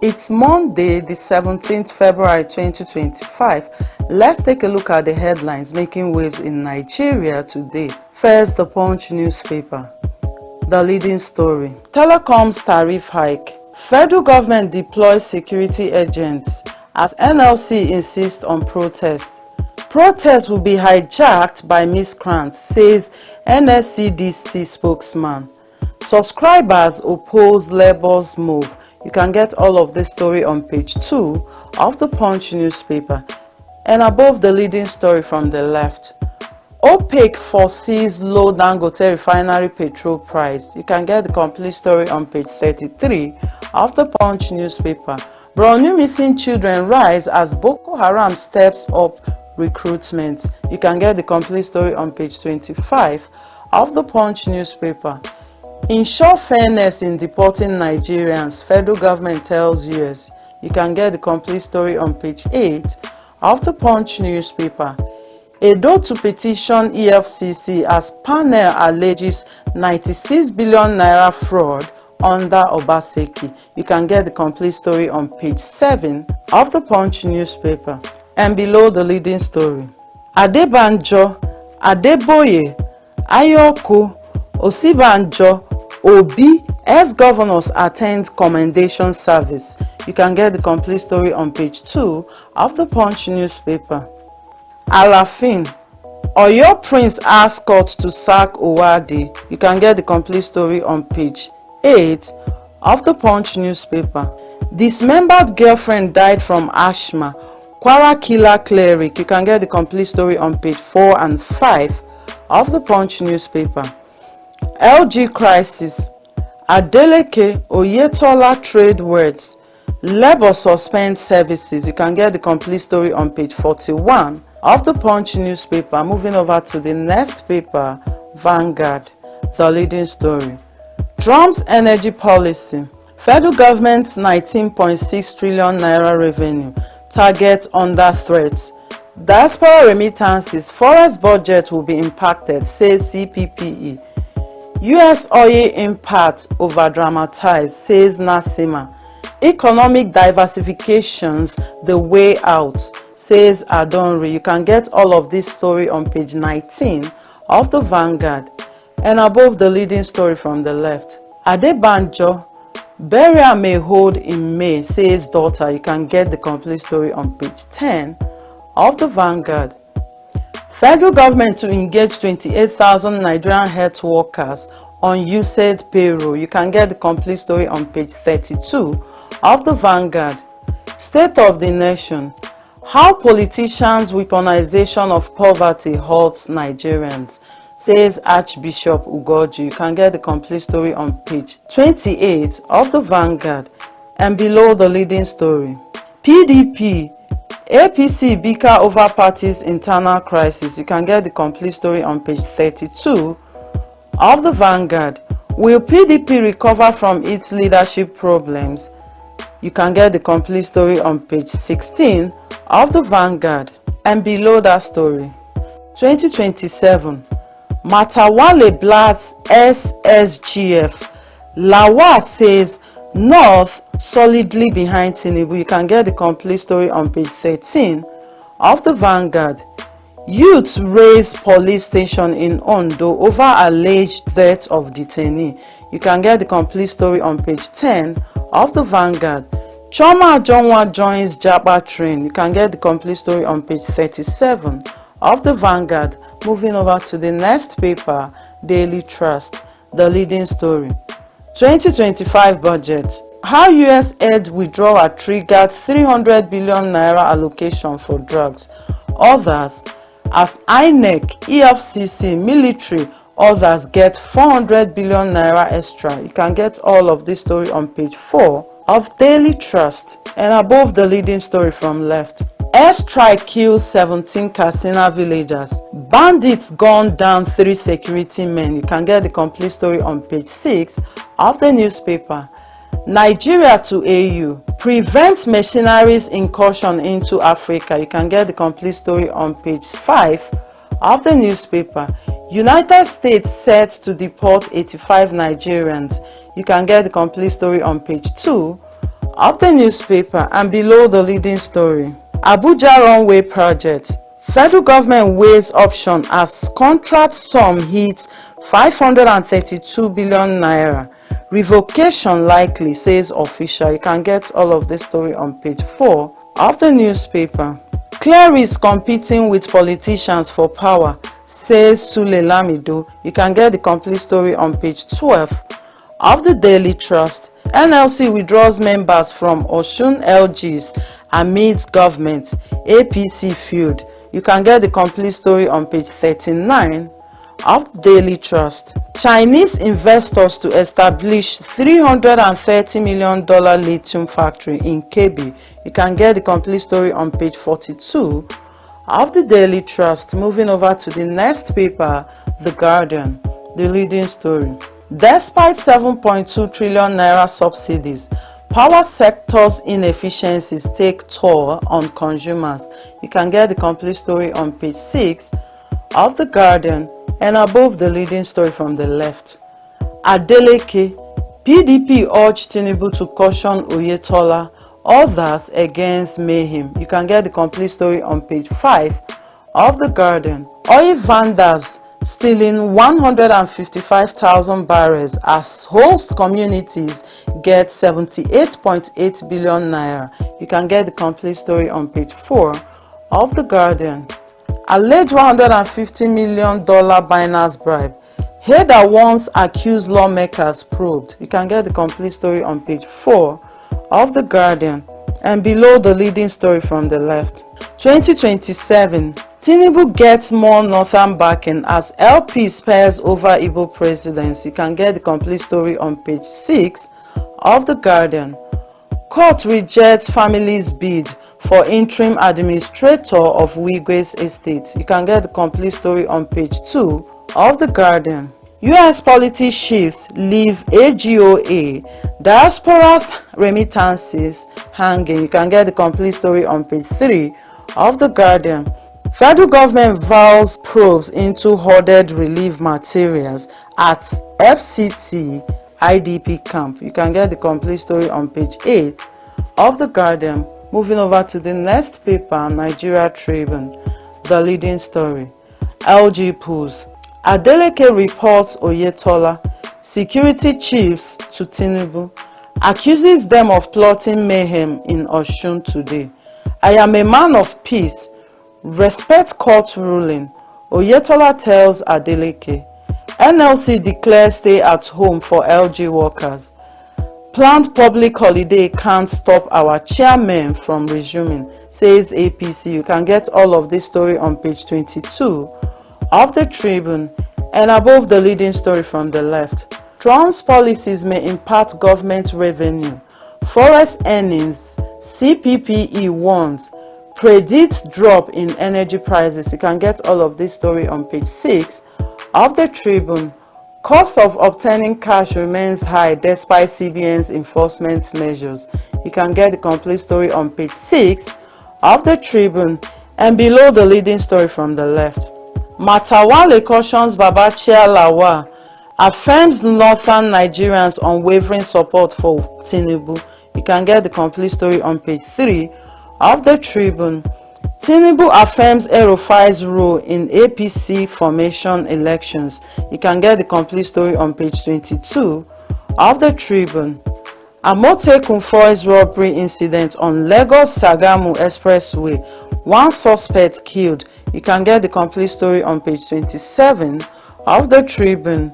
It's Monday, the 17th February 2025. Let's take a look at the headlines making waves in Nigeria today. First, the Punch newspaper. The leading story. Telecoms tariff hike. Federal government deploys security agents as NLC insists on protest. Protests will be hijacked by miscreants, says NSCDC spokesman. Subscribers oppose Labour's move. You can get all of this story on page 2 of the Punch newspaper and above the leading story from the left. OPEC foresees low Dangote refinery petrol price. You can get the complete story on page 33 of the Punch newspaper. Borno missing children rise as Boko Haram steps up recruitment. You can get the complete story on page 25 of the Punch newspaper. Ensure fairness in deporting Nigerians, federal government tells US. You can get the complete story on page 8 of the Punch newspaper. Edo to petition EFCC as panel alleges 96 billion naira fraud under Obaseki. You can get the complete story on page 7 of the Punch newspaper. And below the leading story. Adebanjo, Adeboye, Ayoko, Osibanjo, Obi, ex-governors attend commendation service. You can get the complete story on page 2 of the Punch newspaper. Alafin, Oyo Prince asks court to sack Owadi. You can get the complete story on page 8 of the Punch newspaper. Dismembered girlfriend died from asthma. Kwara killer cleric. You can get the complete story on page 4 and 5 of the Punch newspaper. LG crisis. Adeleke Oyetola trade words. Labour suspends services. You can get the complete story on page 41 of the Punch newspaper. Moving over to the next paper, Vanguard, the leading story. Trump's energy policy. Federal government's 19.6 trillion naira revenue target under threat. Diaspora remittances, forest budget will be impacted, says CPPE. US oil impact over-dramatized, says Nasima. Economic diversifications the way out, says Adonri. You can get all of this story on page 19 of the Vanguard and above the leading story from the left. Adebanjo, burial may hold in May, says daughter. You can get the complete story on page 10 of the Vanguard. Federal government to engage 28,000 Nigerian health workers on USAID payroll. You can get the complete story on page 32 of the Vanguard. State of the nation. How politicians' weaponization of poverty hurts Nigerians, says Archbishop Ugoji. You can get the complete story on page 28 of the Vanguard and below the leading story. PDP, APC bicker over party's internal crisis. You can get the complete story on page 32 of the Vanguard. Will PDP recover from its leadership problems? You can get the complete story on page 16 of the Vanguard and below that story. 2027. Matawale blasts SSGF. Lawa says North solidly behind Tinubu. You can get the complete story on page 13 of the Vanguard. Youths raise police station in Ondo over alleged death of detainee. You can get the complete story on page 10 of the Vanguard. Choma Ajonwa joins Japa train. You can get the complete story on page 37 of the Vanguard. Moving over to the next paper, Daily Trust, the leading story. 2025 budget. How US aid withdrawal triggered 300 billion naira allocation for drugs. Others, as INEC, EFCC, military, others get 400 billion naira extra. You can get all of this story on page 4 of Daily Trust and above the leading story from left. Airstrike kills 17 Katsina villagers. Bandits gunned down 3 security men. You can get the complete story on page 6 of the newspaper. Nigeria to AU. Prevent mercenaries incursion into Africa. You can get the complete story on page 5 of the newspaper. United States set to deport 85 Nigerians. You can get the complete story on page 2 of the newspaper, and below the leading story. Abuja runway project. Federal government weighs option as contract sum hits 532 billion naira. Revocation likely, says official. You can get all of this story on page 4 of the newspaper. Clear is competing with politicians for power, says Sule Lamido. You can get the complete story on page 12 of the Daily Trust. NLC withdraws members from Osun LGs amid government APC feud. You can get the complete story on page 39 of Daily Trust. Chinese investors to establish $330 million lithium factory in Kebbi. You can get the complete story on page 42 of the Daily Trust. Moving over to the next paper, The Guardian, the leading story. Despite 7.2 trillion naira subsidies, power sector's inefficiencies take toll on consumers. You can get the complete story on page 6 of The Guardian and above the leading story from the left. Adeleke, PDP urged Tinubu to caution Oyetola, others against mayhem. You can get the complete story on page 5 of The Guardian. Oil vandals stealing 155,000 barrels as host communities get 78.8 billion naira. You can get the complete story on page 4 of The Guardian. Alleged $150 million Binance bribe. Heather once accused lawmakers probed. You can get the complete story on page 4 of The Guardian and below the leading story from the left. 2027, Tinubu gets more northern backing as LP spares over Igbo presidents. You can get the complete story on page 6 of The Guardian. Court rejects family's bid for interim administrator of Wigwe's estate. You can get the complete story on page 2 of The Guardian. US polity shifts leave AGOA, diaspora's remittances hanging. You can get the complete story on page 3 of The Guardian. Federal government vows probes into hoarded relief materials at FCT IDP camp. You can get the complete story on page 8 of The Guardian. Moving over to the next paper, Nigeria Tribune, the leading story. LG pools. Adeleke reports Oyetola, security chiefs to Tinubu, accuses them of plotting mayhem in Osun today. I am a man of peace. Respect court ruling, Oyetola tells Adeleke. NLC declares stay at home for LG workers. Planned public holiday can't stop our chairman from resuming, says APC. You can get all of this story on page 22 of the Tribune and above the leading story from the left. Trump's policies may impact government revenue. Forest earnings, CPPE warns. Predicts drop in energy prices. You can get all of this story on page 6 of the Tribune. Cost of obtaining cash remains high despite CBN's enforcement measures. You can get the complete story on page 6 of the Tribune and below the leading story from the left. Matawale cautions Babachir Lawal, affirms northern Nigerians' unwavering support for Tinubu. You can get the complete story on page 3 of the Tribune. Tinubu affirms El-Rufai's role in APC formation elections. You can get the complete story on page 22 of the Tribune. Amotekun foils robbery incident on Lagos-Sagamu Expressway. One suspect killed. You can get the complete story on page 27 of the Tribune.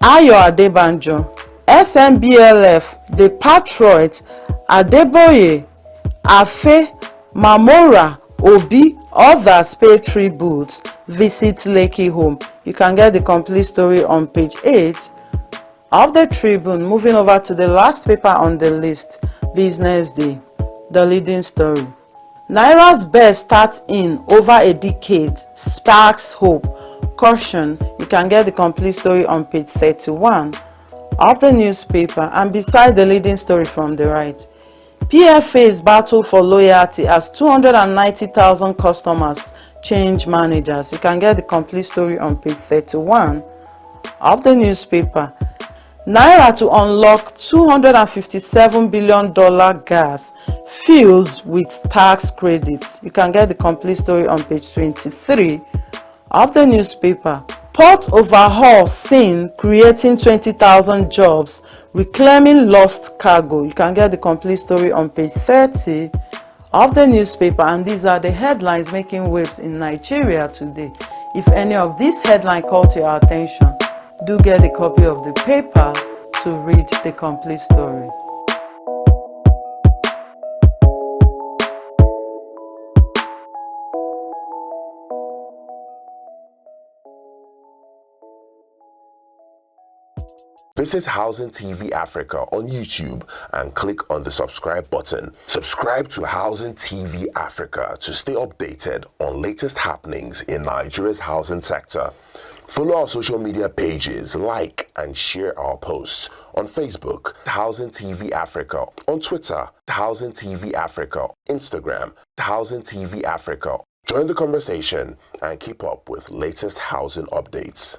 Ayo Adebanjo, SMBLF, the Patriots, Adeboye, Afe, Mamora, Obi, others pay tributes, visit Lekki home. You can get the complete story on page 8 of the Tribune. Moving over to the last paper on the list, Business Day, the leading story. Naira's best starts in over a decade, sparks hope. Caution, you can get the complete story on page 31 of the newspaper and beside the leading story from the right. PFA's battle for loyalty as 290,000 customers change managers. You can get the complete story on page 31 of the newspaper. Naira to unlock $257 billion gas fills with tax credits. You can get the complete story on page 23 of the newspaper. Port overhaul seen creating 20,000 jobs, reclaiming lost cargo. You can get the complete story on page 30 of the newspaper, and these are the headlines making waves in Nigeria today. If any of these headlines caught your attention, do get a copy of the paper to read the complete story. Visit Housing TV Africa on YouTube and click on the subscribe button. Subscribe to Housing TV Africa to stay updated on latest happenings in Nigeria's housing sector. Follow our social media pages, like and share our posts on Facebook, Housing TV Africa, on Twitter, Housing TV Africa, Instagram, Housing TV Africa. Join the conversation and keep up with latest housing updates.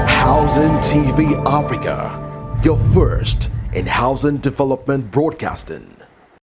Housing TV Africa, your first in housing development broadcasting.